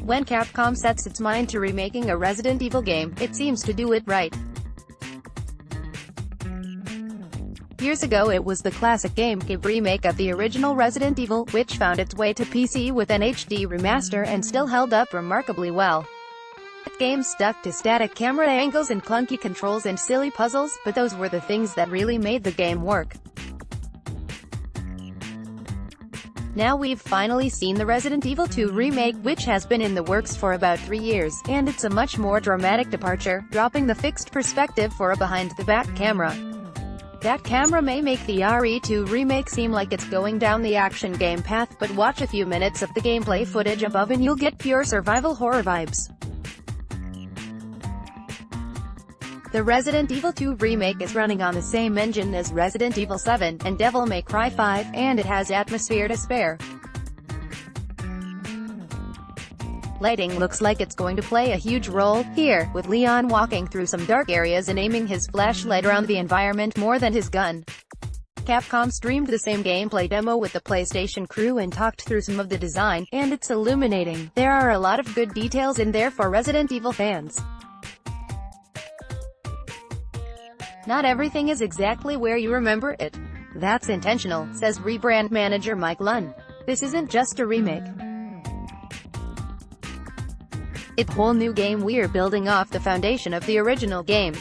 When Capcom sets its mind to remaking a Resident Evil game, it seems to do it right. Years ago it was the classic GameCube remake of the original Resident Evil, which found its way to PC with an HD remaster and still held up remarkably well. That game stuck to static camera angles and clunky controls and silly puzzles, but those were the things that really made the game work. Now we've finally seen the Resident Evil 2 remake, which has been in the works for about 3 years, and it's a much more dramatic departure, dropping the fixed perspective for a behind-the-back camera. That camera may make the RE2 remake seem like it's going down the action game path, but watch a few minutes of the gameplay footage above and you'll get pure survival horror vibes. The Resident Evil 2 remake is running on the same engine as Resident Evil 7 and Devil May Cry 5, and it has atmosphere to spare. Lighting looks like it's going to play a huge role here, with Leon walking through some dark areas and aiming his flashlight around the environment more than his gun. Capcom streamed the same gameplay demo with the PlayStation crew and talked through some of the design, and it's illuminating. There are a lot of good details in there for Resident Evil fans. Not everything is exactly where you remember it. That's intentional, says rebrand manager Mike Lunn. This isn't just a remake. It's a whole new game. We're building off the foundation of the original game.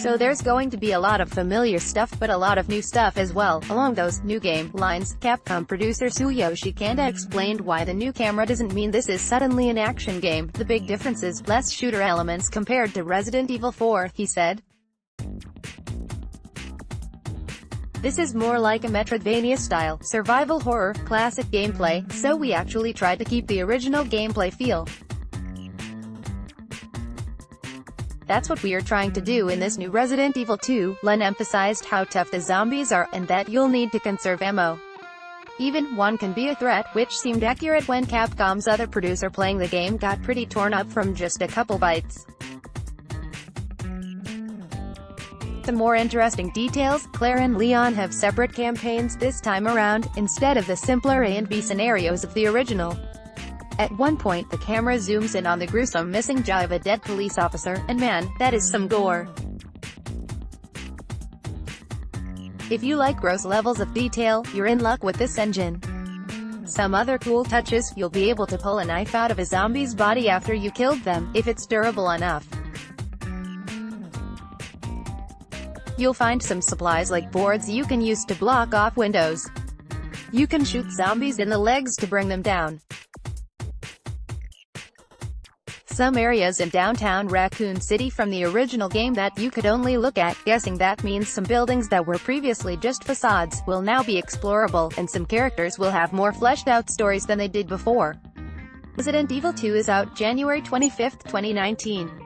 So there's going to be a lot of familiar stuff, but a lot of new stuff as well. Along those new game lines, Capcom producer Tsuyoshi Kanda explained why the new camera doesn't mean this is suddenly an action game. The big difference is less shooter elements compared to Resident Evil 4, he said. This is more like a Metroidvania-style, survival horror, classic gameplay, so we actually tried to keep the original gameplay feel. That's what we're trying to do in this new Resident Evil 2, Len emphasized how tough the zombies are, and that you'll need to conserve ammo. Even one can be a threat, which seemed accurate when Capcom's other producer playing the game got pretty torn up from just a couple bites. Some more interesting details, Claire and Leon have separate campaigns this time around, instead of the simpler A and B scenarios of the original. At one point the camera zooms in on the gruesome missing jaw of a dead police officer, and man, that is some gore. If you like gross levels of detail, you're in luck with this engine. Some other cool touches, you'll be able to pull a knife out of a zombie's body after you killed them, if it's durable enough. You'll find some supplies like boards you can use to block off windows. You can shoot zombies in the legs to bring them down. Some areas in downtown Raccoon City from the original game that you could only look at, guessing that means some buildings that were previously just facades, will now be explorable, and some characters will have more fleshed out stories than they did before. Resident Evil 2 is out January 25, 2019.